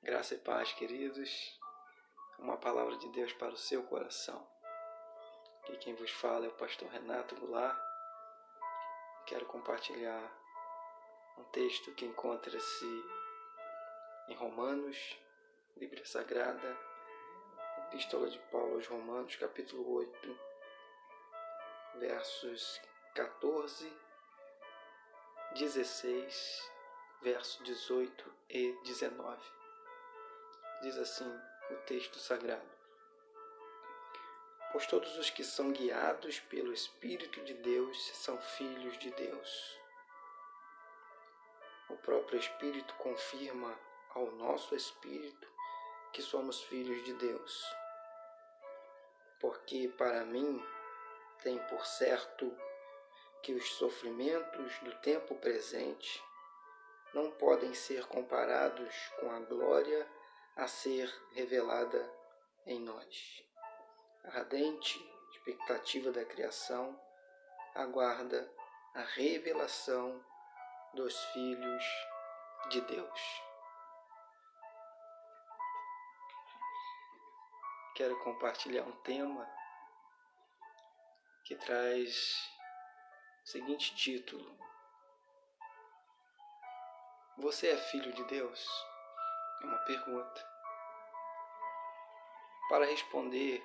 Graça e paz, queridos. Uma palavra de Deus para o seu coração. Aqui quem vos fala é o pastor Renato Goulart. Quero compartilhar um texto que encontra-se em Romanos, Bíblia Sagrada, Epístola de Paulo aos Romanos, capítulo 8, versos 14, 16, verso 18 e 19. Diz assim o texto sagrado: Pois todos os que são guiados pelo Espírito de Deus são filhos de Deus. O próprio Espírito confirma ao nosso espírito que somos filhos de Deus. Porque para mim tem por certo que os sofrimentos do tempo presente não podem ser comparados com a glória a ser revelada em nós. A ardente expectativa da criação aguarda a revelação dos filhos de Deus. Quero compartilhar um tema que traz o seguinte título: Você é filho de Deus? É uma pergunta. Para responder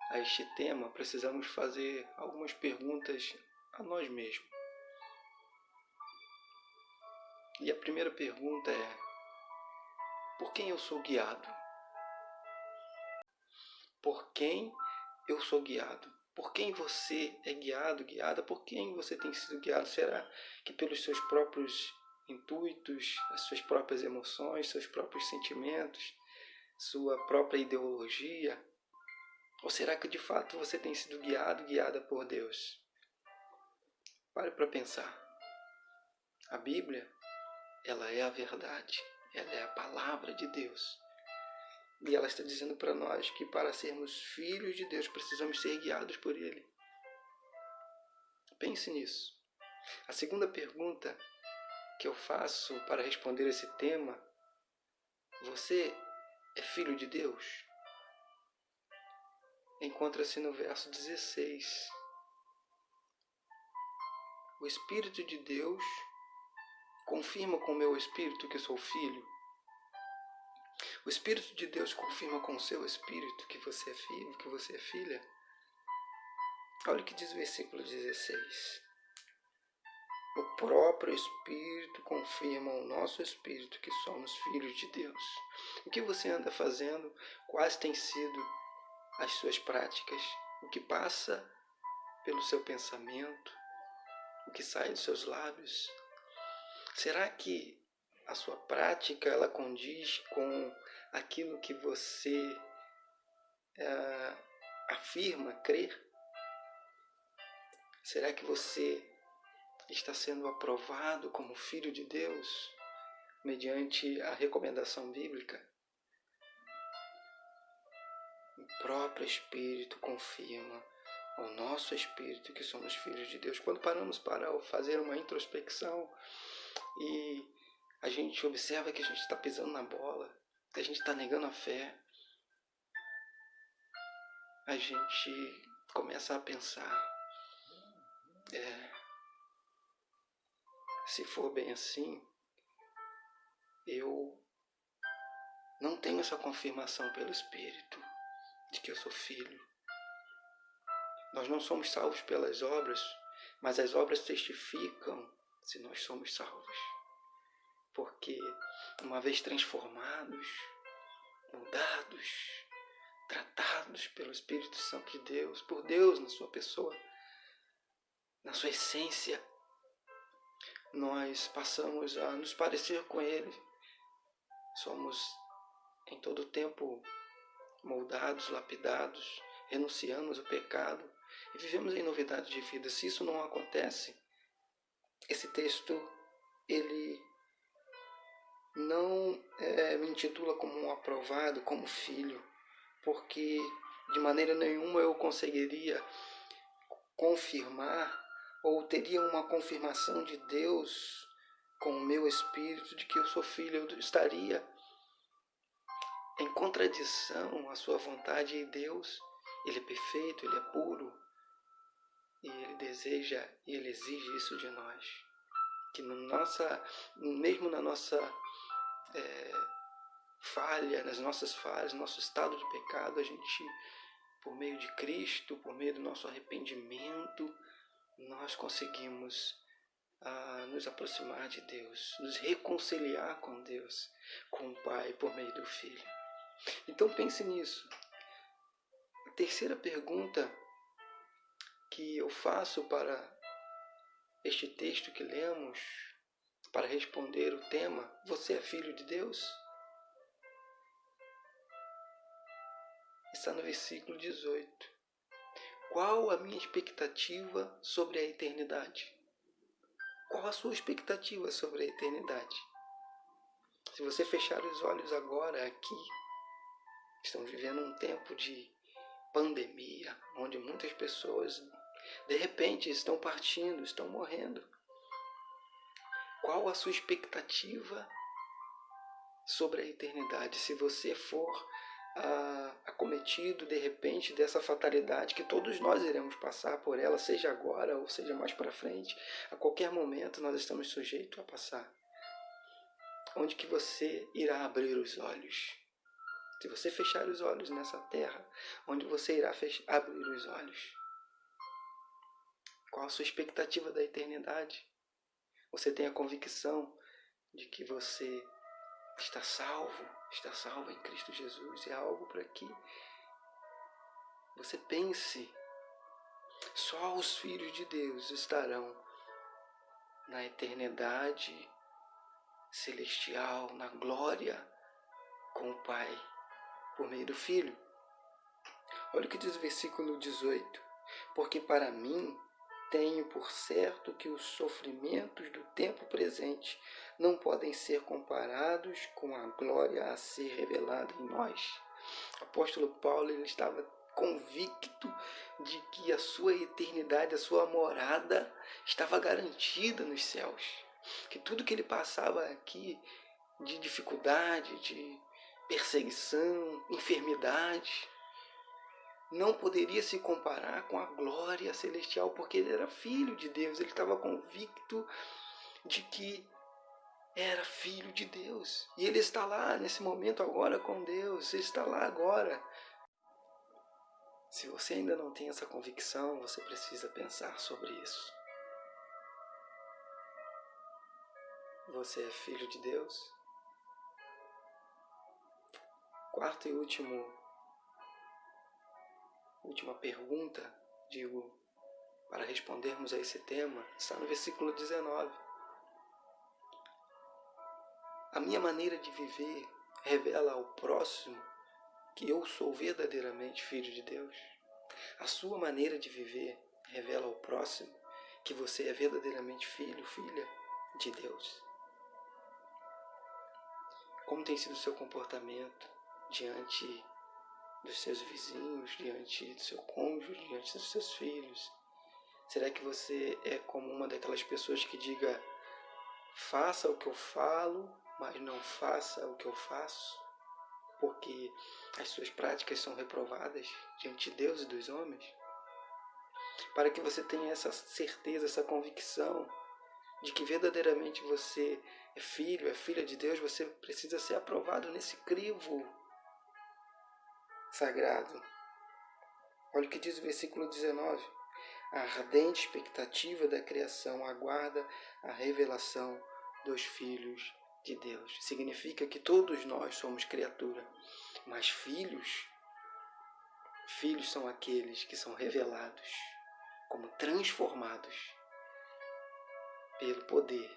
a este tema, precisamos fazer algumas perguntas a nós mesmos. E a primeira pergunta é: por quem eu sou guiado? Por quem eu sou guiado? Por quem você é guiado, guiada? Por quem você tem sido guiado? Será que pelos seus próprios intuitos, as suas próprias emoções, seus próprios sentimentos, sua própria ideologia? Ou será que de fato você tem sido guiado, guiada por Deus? Pare para pensar. A Bíblia, ela é a verdade, ela é a palavra de Deus. E ela está dizendo para nós que para sermos filhos de Deus precisamos ser guiados por Ele. Pense nisso. A segunda pergunta que eu faço para responder esse tema: você é filho de Deus? Encontra-se no verso 16. O Espírito de Deus confirma com o meu espírito que sou filho. O Espírito de Deus confirma com o seu espírito que você é filho, que você é filha. Olha o que diz o versículo 16. O próprio Espírito confirma ao nosso espírito que somos filhos de Deus. O que você anda fazendo? Quais têm sido as suas práticas? O que passa pelo seu pensamento? O que sai dos seus lábios? Será que a sua prática ela condiz com aquilo que você afirma crer? Será que você está sendo aprovado como filho de Deus mediante a recomendação bíblica? O próprio Espírito confirma ao nosso espírito que somos filhos de Deus. Quando paramos para fazer uma introspecção e a gente observa que a gente está pisando na bola, que a gente está negando a fé, a gente começa a pensar, se for bem assim, eu não tenho essa confirmação pelo Espírito de que eu sou filho. Nós não somos salvos pelas obras, mas as obras testificam se nós somos salvos. Porque uma vez transformados, mudados, tratados pelo Espírito Santo de Deus, por Deus na sua pessoa, na sua essência, nós passamos a nos parecer com Ele. Somos em todo tempo moldados, lapidados, renunciamos o pecado e vivemos em novidade de vida. Se isso não acontece, esse texto ele não me intitula como um aprovado, como filho, porque de maneira nenhuma eu conseguiria confirmar ou teria uma confirmação de Deus com o meu espírito de que eu sou filho. Eu estaria em contradição à sua vontade, e Deus, Ele é perfeito, Ele é puro, e Ele deseja e Ele exige isso de nós. Que mesmo na nossa falha, nas nossas falhas, no nosso estado de pecado, a gente, por meio de Cristo, por meio do nosso arrependimento, nós conseguimos nos aproximar de Deus, nos reconciliar com Deus, com o Pai, por meio do Filho. Então pense nisso. A terceira pergunta que eu faço para este texto que lemos, para responder o tema: você é filho de Deus? Está no versículo 18. Qual a minha expectativa sobre a eternidade? Qual a sua expectativa sobre a eternidade? Se você fechar os olhos agora aqui, estamos vivendo um tempo de pandemia, onde muitas pessoas de repente estão partindo, estão morrendo. Qual a sua expectativa sobre a eternidade? Se você for acometido de repente dessa fatalidade, que todos nós iremos passar por ela, seja agora ou seja mais para frente, a qualquer momento nós estamos sujeitos a passar. Onde que você irá abrir os olhos? Se você fechar os olhos nessa terra, onde você irá abrir os olhos? Qual a sua expectativa da eternidade? Você tem a convicção de que você está salvo em Cristo Jesus? É algo para que você pense. Só os filhos de Deus estarão na eternidade celestial, na glória com o Pai, por meio do Filho. Olha o que diz o versículo 18. Porque para mim tenho por certo que os sofrimentos do tempo presente não podem ser comparados com a glória a ser revelada em nós. O apóstolo Paulo, ele estava convicto de que a sua eternidade, a sua morada estava garantida nos céus. Que tudo que ele passava aqui de dificuldade, de perseguição, enfermidade, não poderia se comparar com a glória celestial, porque ele era filho de Deus. Ele estava convicto de que era filho de Deus. E ele está lá nesse momento agora com Deus. Ele está lá agora. Se você ainda não tem essa convicção, você precisa pensar sobre isso. Você é filho de Deus? Quarta e última pergunta, para respondermos a esse tema, está no versículo 19. A minha maneira de viver revela ao próximo que eu sou verdadeiramente filho de Deus. A sua maneira de viver revela ao próximo que você é verdadeiramente filho, filha de Deus. Como tem sido o seu comportamento diante dos seus vizinhos, diante do seu cônjuge, diante dos seus filhos? Será que você é como uma daquelas pessoas que diga: faça o que eu falo, mas não faça o que eu faço, porque as suas práticas são reprovadas diante de Deus e dos homens? Para que você tenha essa certeza, essa convicção de que verdadeiramente você é filho, é filha de Deus, você precisa ser aprovado nesse crivo sagrado. Olha o que diz o versículo 19. A ardente expectativa da criação aguarda a revelação dos filhos de Deus. Significa que todos nós somos criatura, mas filhos são aqueles que são revelados como transformados pelo poder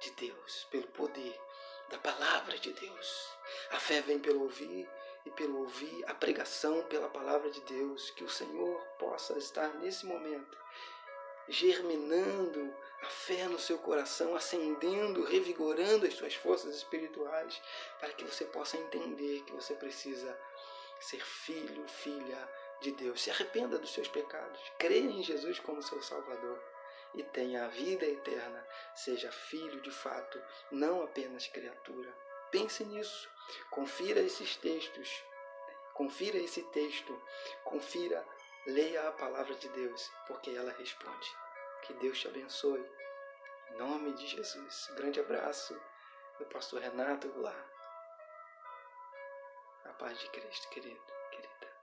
de Deus, pelo poder da palavra de Deus. A fé vem pelo ouvir, e pelo ouvir a pregação pela palavra de Deus. Que o Senhor possa estar nesse momento germinando a fé no seu coração, acendendo, revigorando as suas forças espirituais, para que você possa entender que você precisa ser filho, filha de Deus. Se arrependa dos seus pecados, creia em Jesus como seu Salvador e tenha a vida eterna. Seja filho de fato, não apenas criatura. pense nisso. Confira esses textos. Confira esse texto. Confira, leia a palavra de Deus, porque ela responde. Que Deus te abençoe. Em nome de Jesus. Grande abraço do pastor Renato Goulart. A paz de Cristo, querido, querida.